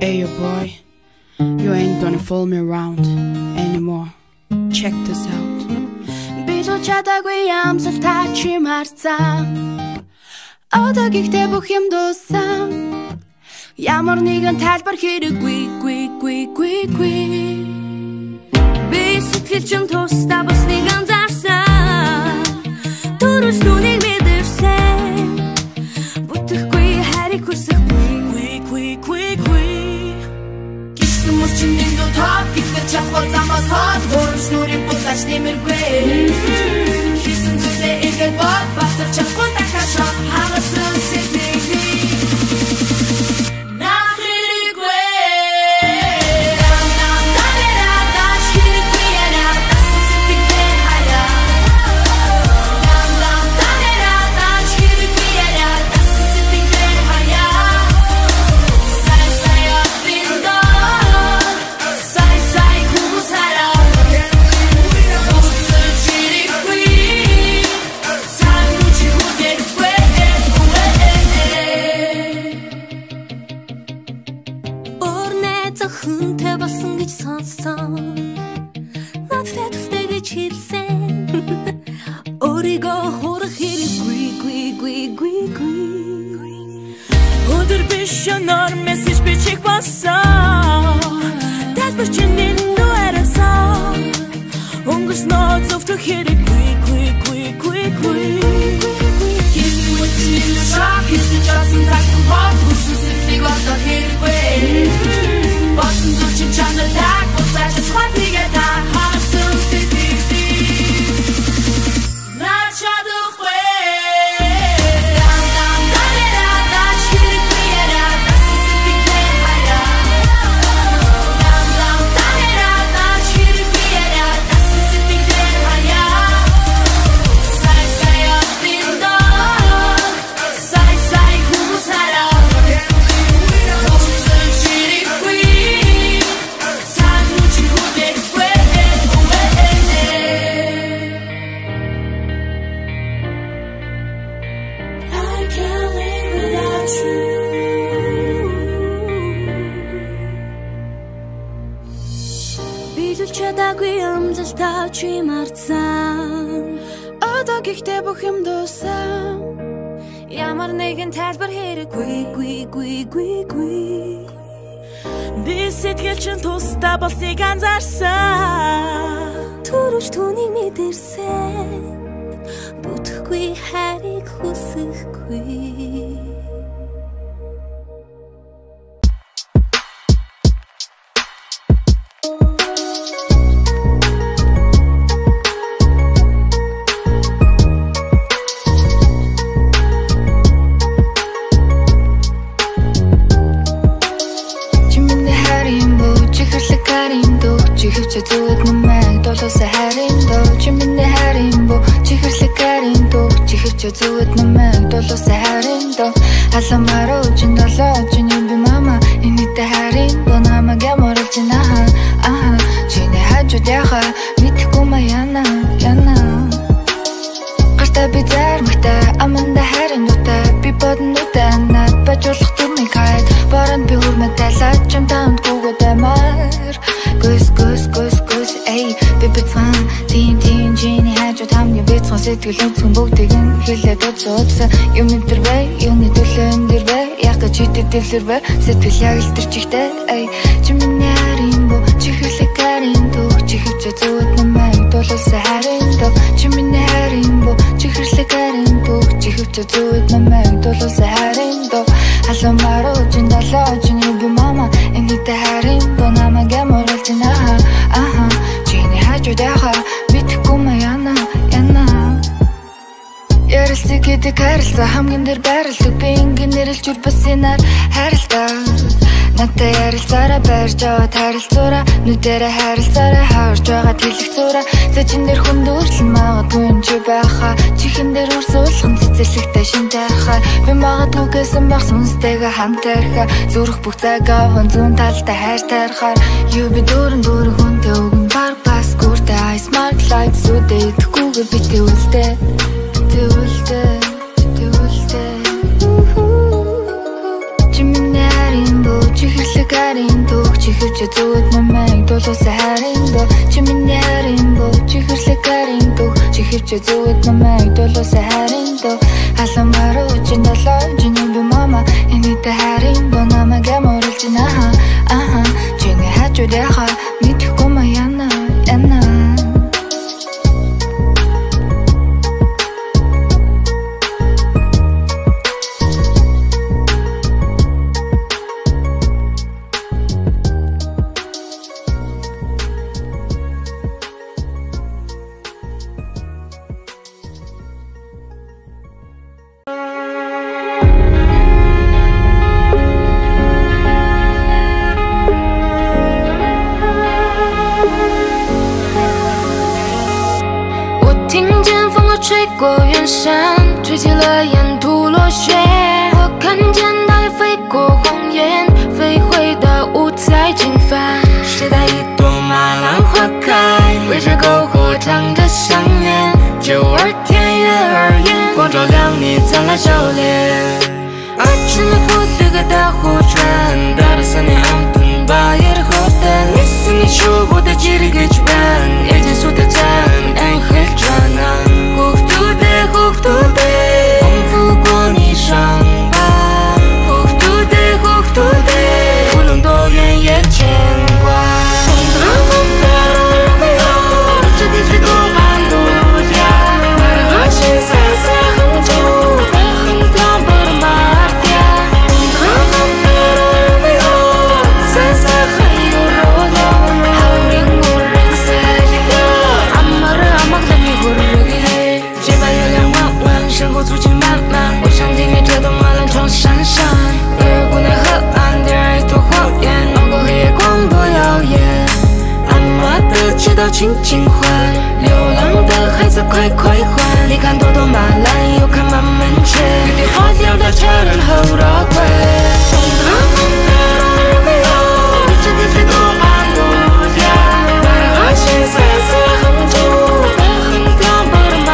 Hey yo boy, you ain't gonna fool me around anymore. Check this out. Bijou чадаагүй ямсал та чи марцсан. Одоо гихтээ бүх юм дууссан. Ямар нэгэн тайлбар хэрэггүй. Би сэтгэл чин тусдаа бас нэг анзаарсан. Төрөс нүнийг мэдэрсэн. Бүтэхгүй хариг хүсэхгүй. Гисэн мөрчиндэн дотоод гихтээ чахвал замаас хот. Төрөс нүрийг бутлаач нэмэргүй. Хийсэн зүйлээ ихэд бод бахтар чахвал дахашаа. Хагасан сэтгэлээ. Хүнтэй болсон гэж сонссон. Надтай тустай гэж хэлсэн. Өөрийгөө хурах хэрэггүй. Өдөр биш өнөр мессеж бичих болсон. Тайлбар чинь энэ арасан. Өнгөрснөө зөвхөн хэрэггүй. Хийсэн үтний шок хийсэн часан цагт хот хүсэлтийг одоо хэрэггүй. Bossen durch den Jungle Tag, wo seit es häufiger Tag, hast du sie Na, schau doch чи марцсан. Одоо гихтээ бүх юм дууссан. Ямар нэгэн тайлбар хэрэггүй. Би сэтгэл чин тусдаа болсныг анзаарсан. Төрөж түүнийг мэдэрсэн. Бүтэхгүй хариг хүсэхгүй. Зүуд намайг долоосоо харин доо чи миний харин бо чихэрлэг харин доо чихэж зүуд намайг долоосоо харин доо аламароо чин долоо чин би мама энэтэй харин доо намайг ямарч наа чиний хажууд яха мэдхгүй маяна гартаа би зармагтай аманда харин дуутай би боднуудаа над бажуулах түмний хайд баран би хүрмэтэй лаач чам таунд гүгэдэмэр Goes, ey, baby fan, tin, Jenny, хажууд хамгийн бяцхан сэтгэл үнцэн бүгдийг нь хэлээд удсан. Юм дэрвэ, юуны төлөөн дэрвэ, яг ч идэв дэвлэрвэ, сэтгэл яг л тэр чихтэй, ey, чи миний харин бо, чихэрлэг харин дөө, чихэж зүуд намайг долоосоо харин дөө, чи миний харин бо, чихэрлэг харин дөө, чихэж зүуд намайг долоосоо харин дөө, аламароо чин далоо чин би мама, энэтэй харин дөө намайг ямарч наа. Чиний хажууд яха мэдхгүй маяна Ярилцэг гэдэг харилцаа хамгийн дээр байрладаг би ингэ нэрлж үрбэсинаар харилцаа Надтай ярилцаараа байрж аваад харилцуураа нүдэрэ харилцаараа хаварж байгаа тэлэгцүүраа Зэчин дээр хүндүрлэн магадгүй юм чи байхаа Чихэн дээр үрсүүлхэн цэцэрлэгтэй шинтэй хаа Би магадгүй гэсэн байх сүнстэйгээ хамтархаа Зүрх бүх цаг аван зүүн талтай хайр тархаар Юу би дүүрэн хүнтэй өгөн баг бас гүртэй I smart like сүдэ идэхгүйгээ битээ үлдээ Чи миний харин бо чихэрлэг харин чи зүгт намайг дуулуусаа харин дөө чи миний харин дөө чи хэрлэг харин дөө чи хэвчээ зүгт намайг дуулуусаа харин дөө халамаар үчин долоо чиний би мама энэтэй харин дөө намайг аморлж наа чиний хажуудаа мэдхгүй ма яна吹过远山，吹起了沿途落雪。我看见它也飞过荒原，飞回到五彩金帆。时代一朵马兰花开，围着篝火唱着想念。九儿天月儿圆，光照亮你灿烂笑脸。而春的湖是个大火船，大的思念安分把夜的火灯。你是你说我的记忆给举办，夜间数的站，暗黑转难。糊涂的，丰富过你伤疤。糊涂的，无论多远也牵挂。这地是多半路家，买了心散散很久，被很多不的马嗲。散散很有肉肉，好令我人生一个。阿妈的你活着给，这把月亮。生活足迹漫漫，我想听你这段马兰窗闪闪。越过那河岸，点燃一坨火焰，熬过黑夜光多耀眼。阿妈的街道轻轻唤，流浪的孩子快快还。你看朵朵马兰，又看满门前，雨滴花掉的车轮后绕轨。这地是多半路家，买了心散散很久，被很漂泊的马。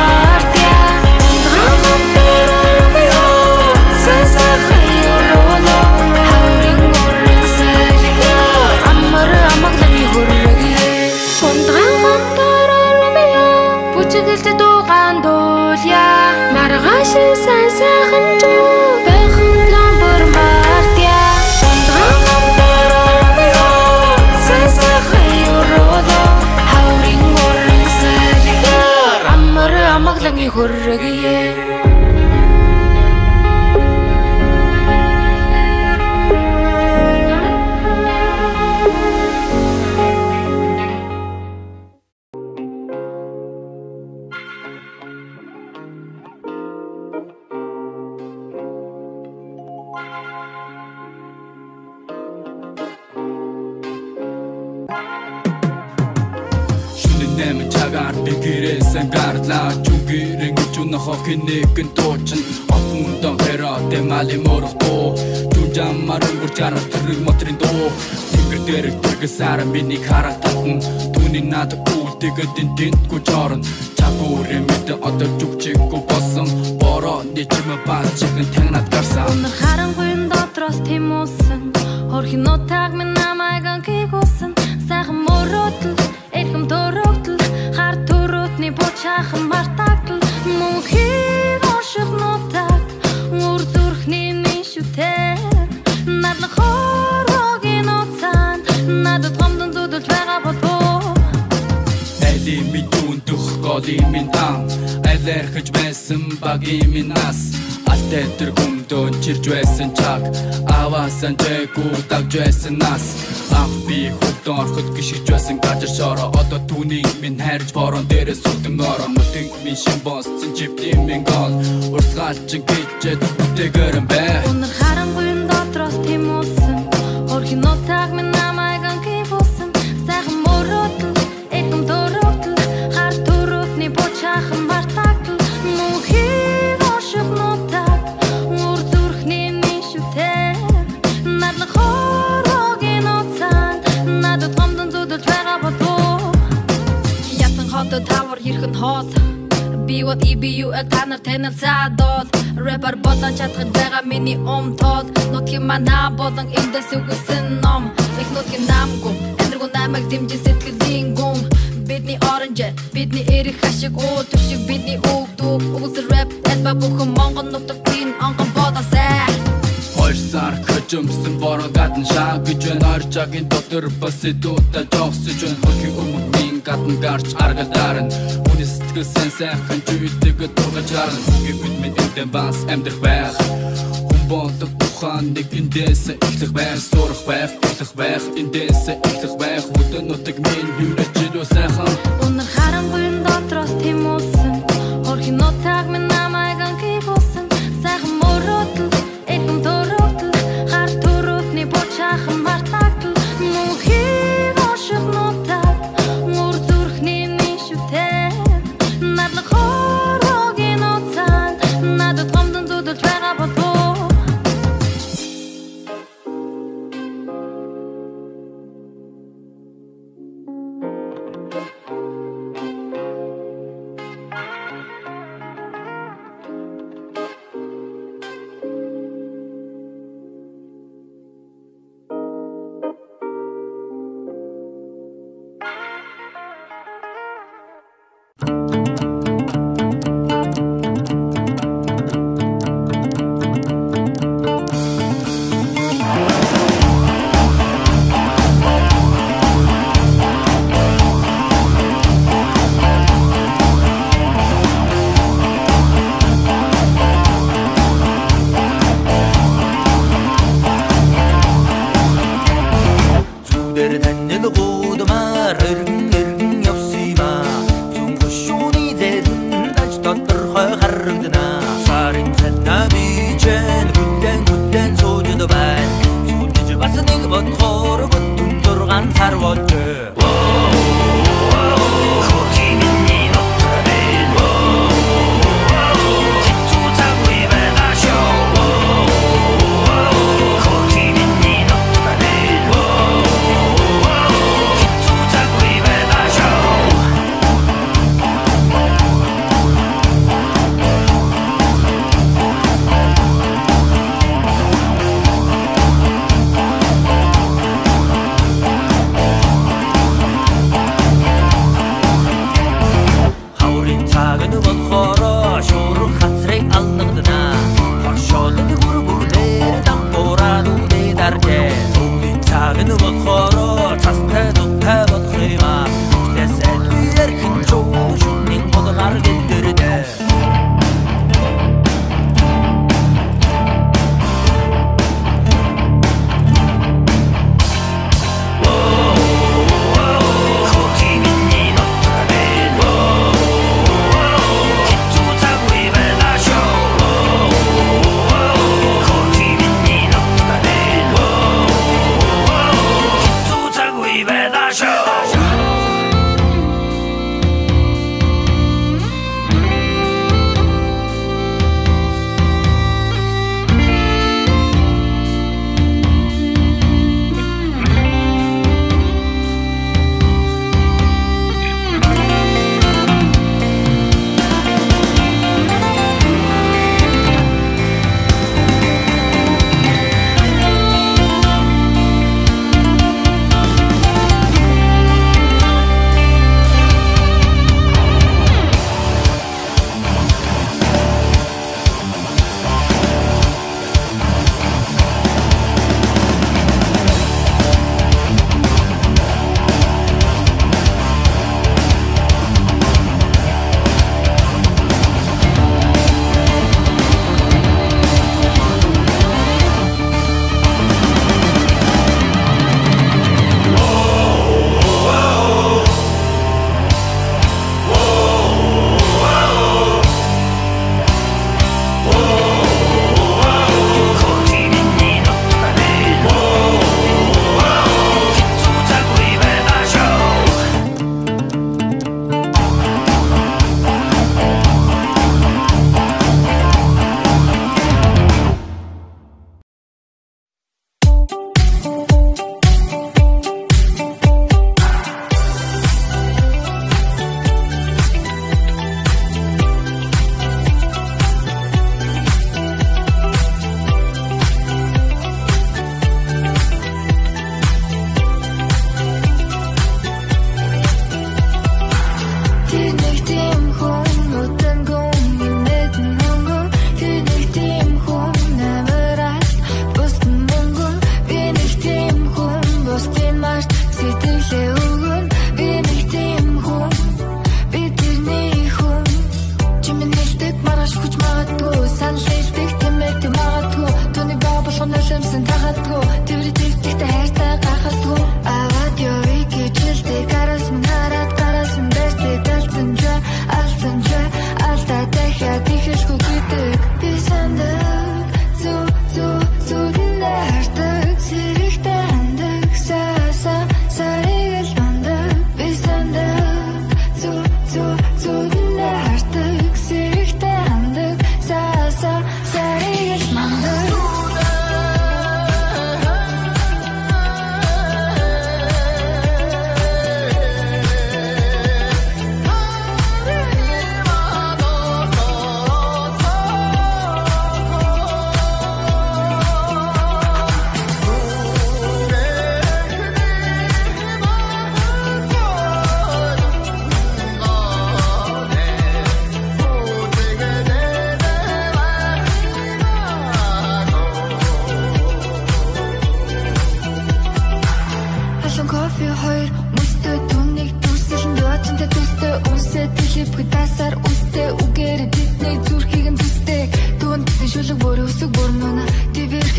这多感动呀！马的海心散散很久，被很浪不的马嗲。散散很有肉的，好令我人生一个。阿妈让你活着个耶。Sangarla chugireng chuna hokine kentochen apundang hera temali morto chujam marungur chara trug motrin do tigder tigsara mini kharatun tuni nat ultig din ko charan chagure mit одоо чукчиг ko boson boro nechim baachig tangnat garsan өнөр харанхуйн дотроос тимүүлсэн хорхин нутаг минь намайг ангигуулсан сайхан мөрөөдөл эрхэм төрөгдөл хар төрөтний бочаахан мартагдал мөнхийг оших нутаг үр зүрхний минь шүтээ над хорогийн уцаан надад гомдон зүдэлж байгаа болов Эли мэдүүн дөх голи минь тан Элэрхэж байсан багийн минь нас Алтэтэр гүмдөн чирж байсан чаг Аваасан жэгүү давж байсан нас Ах би хөвдөн орход гიშгж байсан гажар шороо Одоо түүнийг минь хайрж борон дээрээ сүлдэн ороо Нүтэнг минь шин босцсон чивтийн минь гол Урсгалчин гэжэд бүтээгэрэн бэ Өнөр харанхуйн дотроос тимүүлсэн Хорхин нутаг минь намайг ангигуулсан Сайхан мөрөөдөл эрхэм төрөгдөл хар төрөтний бочаахан мартагдал мөнхийг оших нутаг үр зүрхний минь шүтээ надад хорогийн уцаан надад гомдон зүдэлж байгаа болов Ятсан хотод тавар хэрхэн хоол Би what EBU танар танил цаадол Рэпер болон чадхад байгаа миний умтол Нутгийн манаа болон эндээс үгсэн ном их нутгийн намгүй энэргүй намайг дэмжин сэтгэлийн гүн бидний оранжер бидний эрэх ашиг уу төшиг бидний өгдөг угс рэп эдба бүхэн монгол нутгийн онгон бодосаа хоёр сар хөжөмсөн бороо гадна шаа гэж байна орчагийн дотор бас идүүта жогсож байна хөрхи өмнөний гадна гарч аргалдарна үний сэтгэл сайхан чүйдэг дургаж гарна гэвч мэдэн бас амьдрах байх болдог ухаан нэг эндээс эхлэх байх сурах байх эхлэх байх эндээс эхлэх байх өдөр нутаг минь юурэж илүү сайхан өнөр харангүй дотроос тэмүүлсэн хөрхи нутаг минь намайг анхиулсан сайхан мөрөдөл эрхэм төрөдөл хар төрөдний бочаахан мартагдал мөнхийг ошиг нутаг мөр зүрхний мишүтэй надад хорогийн уцаан надад гомдон зүдэлж байгаа болов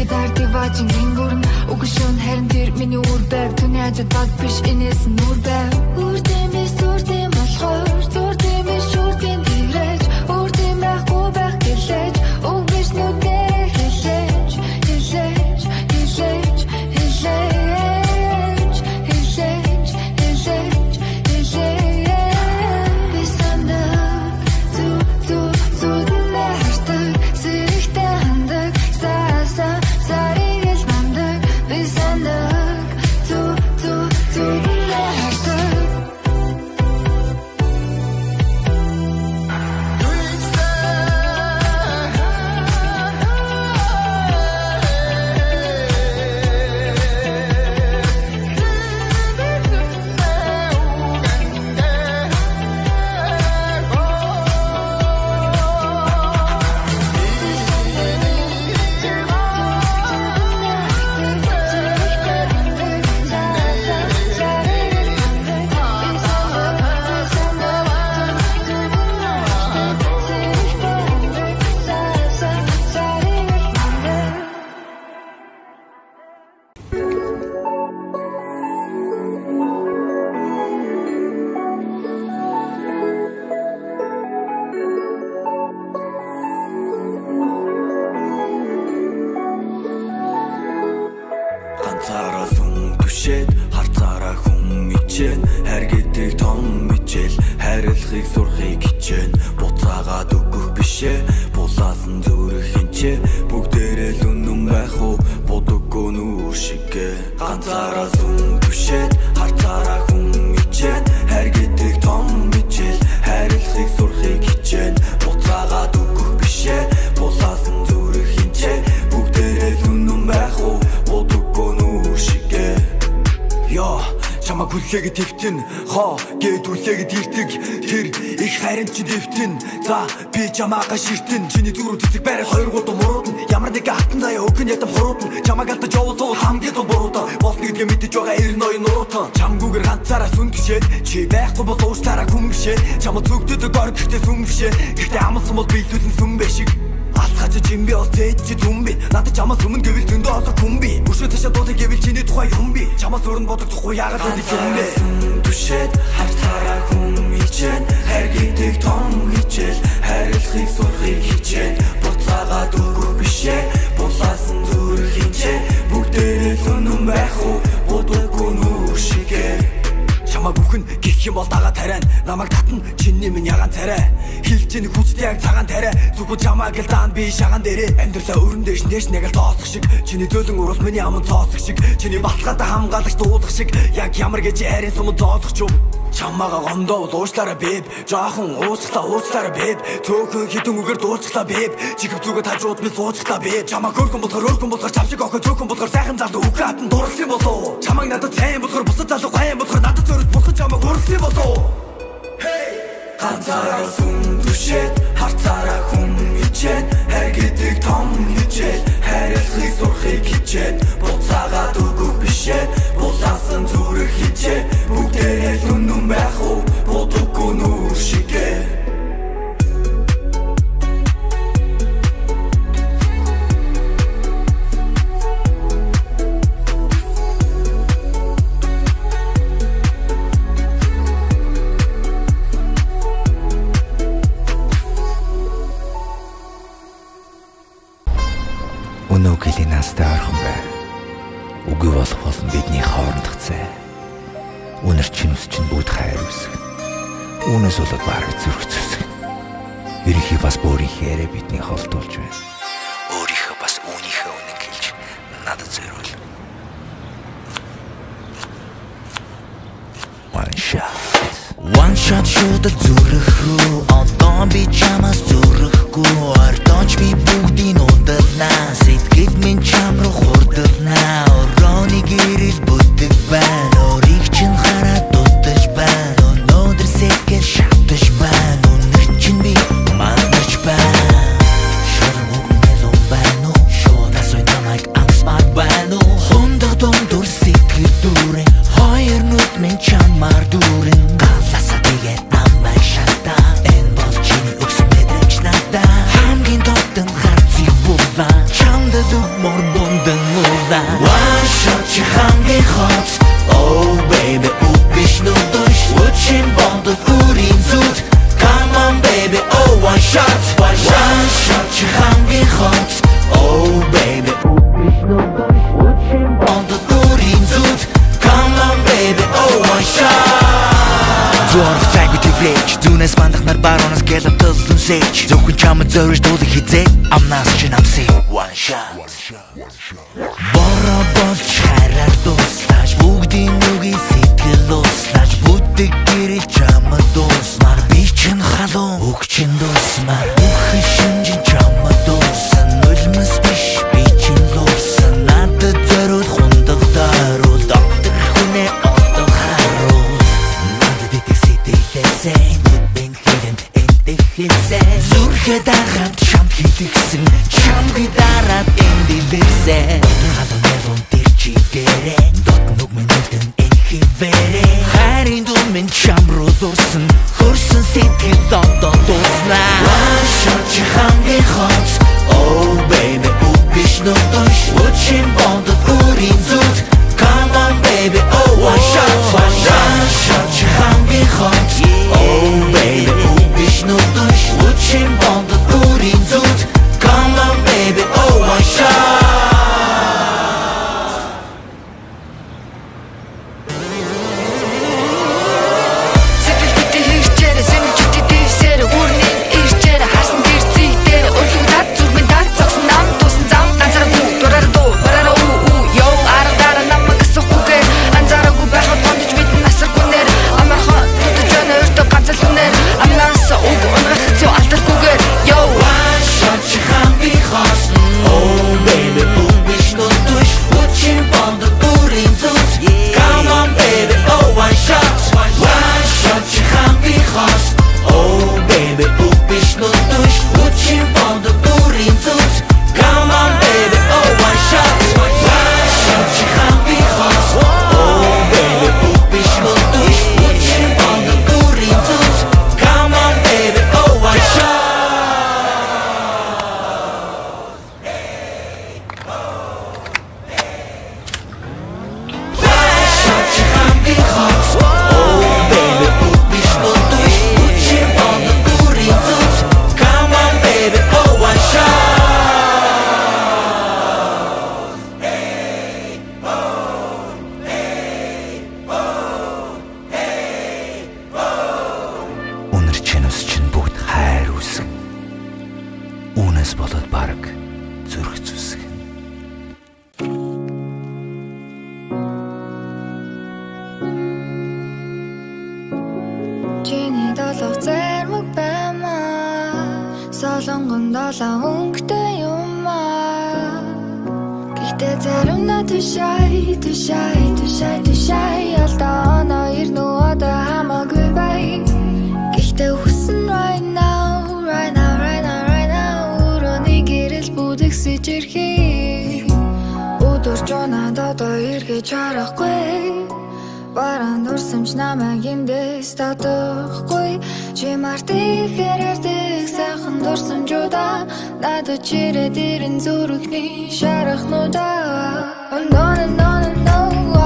гитарти вачин гингурн угшон харин тэр миний үр байв түүний ажид баг биш энэс нүр байв үрдэмэс үрдэм болохоор зүрдэмэс шүрдэм дирэж үрдэм байхгүй байх гэлэж үг биш нүдэ хэлэж хэлэж хэлэж хэлэж хэлэж хэлэж хэлэж бисанда зу нэртэг сэрэгтэй хандаг саригэл намдаг бисанда зу нэртэг Ганцаараа сүм түшээд харцаараа хүн ичэн хайр гэдэг том мичэл хайрлахыг сурахыг хичээн буцаагаад өгөх бишээ булаасан зүрх хинчээ бүгдээрээ л үнэн байх уу бодоггүй нүүр шигэ ганцаараа сүм түшээд харцаараа хүн ичэн хайр гэдэг том мичэл хайрлахыг сурахыг хичээн буцаагаад өгөх бишээ булаасан зүрх хинчээ бүгдээрээ л үнэн байх уу бодоггүй нүүр шигэ Йоо чамаг хүлээгээд твтэн хоо гээд үлээгээд ирдэг тэр их хайрын чи дэвтэн за би чамаага ширтэн чиний зүрх цэцэг байр 2 гол муруудна ямар нэг хатан заяа өгөн ятам хуруудна чамаг алдаж явуулсан хамгийн том буруудаа болно гэдгээ мэдэж байгаа 92 нуруутан чамгүйгээр ганцаараа сүн гişээд чи байхгүй бол уучлаарай хүн бишээ чамд зүгдөдөг ор гэхдээ сүм бишээ гэхдээ амлсан бол биелүүлэн сүм бэ шиг Алхаж чимби остэй чи түмби надад чамаас өмнө гэвэл зөндөө олон хүн би бүшөө ташаа дуудах гэвэл чиний тухай юм би чамаас өрн бодохгүй яагаад үгүй юм бэ түшээд харцаараа хүн ичэн хайр гэдэг том хичээл хайрлахыг сурахыг хичээн буцаагаад өгөх бишээ булаасан зүрх хинчээ бүгдээрээ л үнэн байх уу бодоггүй нүүр шигэ Чамаг бүхэн гих юм бол дагаа тарайн намайг татна чиний минь ягаан царай хилчэний хүчтэй яг цагаан тарай зүгөө чамаг л даан би шагаан дээрээ амьдралаа өрн дэш нэг л тоосох шиг чиний зөөлөн уруул миний аман цоосох шиг чиний баталгаатай хамгаалагч дуулах шиг яг ямар гэж хайрын сум зоодох ч юм чамаага гондоо уучлаарай бэб жоохон уучлаарай бэб төөхөн хитэн үгээр дуурчлаа бэб чигв зүгээ тажууд би суучглаа бэб чамаг хөргөн болохоор чамшиг охин төөхөн болохоор сайхан залуу үхратын дурлсан болоо чамаг надад сайн болохоор бусад залуу гайн болохоор надад зөрөж бусан чамаг урсан болоо ганцаараа сүм түшээд харцаараа хүн ичээд хайр гэдэг том хичээл хайрлахыг сурахыг хичээд буцаагаад өгөх бишээ булаасан зүрх хичээ бүгдээрээ л үнэн байх уу бодоггүй нүүр шигэ Өнөөгийн настай орхон бай. Үгүй болох болно бидний хоорондох цай. Үнэр чинь ус чинь бүгд хайр үсэг. Үүнээс болоод бараг зүрх зүсэг. Ерөнхий бас өөрийнхөө бидний холдуулж байна. Өөрийнхөө бас үүнийхээ үнэн хэлж надад зориул. One shot шуудал зүрх рүү одоо би чамаас зүрхгүй ардооч би бүгдийг удалнаа сэтгэл минь чам руу хурдалнаа өрөөний гэрэл бүдэг байна өөрийг чинь хараад дутаж байна өнөөдөр сэкэл шатаж байна өнөр чинь би манарч байна шорон үгнэл байна шода сой намайг амсмар байна хондог дундур сэтгэл дүүрэн хоёр нүд минь чамаар дүүрэн галаса тэгээд намайг шатаа дуслаа One shot чи хамгийн хот Oh baby үбиш нүдүш Үчин бондод үрийн зүд Come on baby oh one shot One shot чи хамгийн хот Oh baby үбиш нүдүш Үчин бондод үрийн зүд Come on baby oh one shot Зуурах цаг үтэгрэж Зүүнээс мандахнаар баруунаас гэлэв тэлэн сэж Зөвхөн чамд зориж дуулах хизээ Амнаас чи намсыг One shot Бороо болж хараар дуслаж Бүгдийн нүгийн сэтгэл услаж Бүдэг гэрэл чамд дуусмаар Би чин халуун үг чин дуусмаар Бүхэн шинжин чамд дуусан Нулимс биш би чин луусан Надад зориул хундаг даруул Доктор хүнээ отог харуул Надад итэг сэтгэлээсээ Нүдбэн хэрэн энтэх хэлсээ Зүрхэ дараад чамд хилэгсэн Чамгүй дараад эндивэрсээ Халуун нэрун тэр чигээрээ Дот нүг минутэн энхивэрээ Хайрын дун минь чам руу дурсан Хөрсөн сэтгэл додоо дуснаа One shot чи хамгийн хот Oh baby үбиш нүдүш Үчин бондод үрийн зүд Come on baby oh one shot One shot чи хамгийн хот Oh baby үбиш нүдүш Үчин бондод үрийн зүд Come on baby oh one shot Үүнээс болоод бараг зүрх зүсэг Чиний долоо зэрмэг баймаа Солонгон долоо өнгөтэй юмаа Гэхдээ заримдаа тушай Алдаа оноо ирнэ одоо хамаагүй бай Гэхдээ хүсэн right now Өрөөний гэрэл бүдэгсэж ирхий Өдөр жонад одоо эргэж харахгүй Бараан дурсамж намайг эндээс татахгүй Чи мартих хэрэрдэг сайхан дурсамжуудаа Надад чирээд ирэн зүрхний шарахнуудаа Oh no no no no no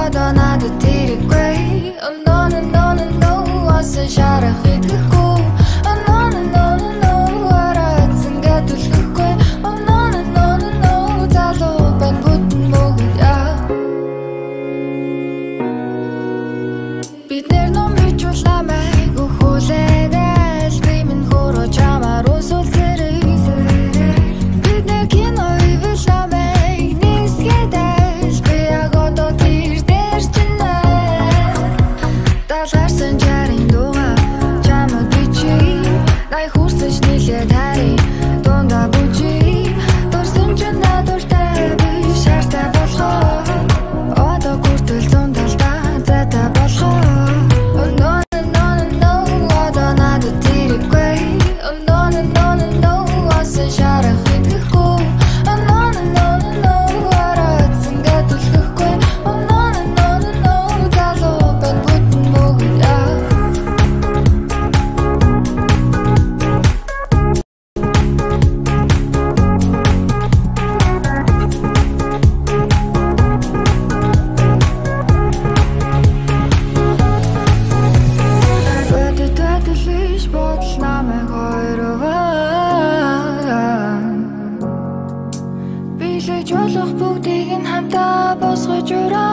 Одоо надад тэрэггүй Oh no no no no no Осон шарах идэхгүй Oh no no no no no Араадсан гэдүүлэхгүй Oh no no no no no Залуу байн бүтэн мөгөя Бид нэр ном бичүүлнамайг өхүүлээрэл Би минь хөрөө чамаар усул зэрэг Бид нэр кино ивэлнамайг нисгэдэл Би яг одоо тэр дээр чинээ Далгарсан жарин дуга Чамд би та босгож өрөө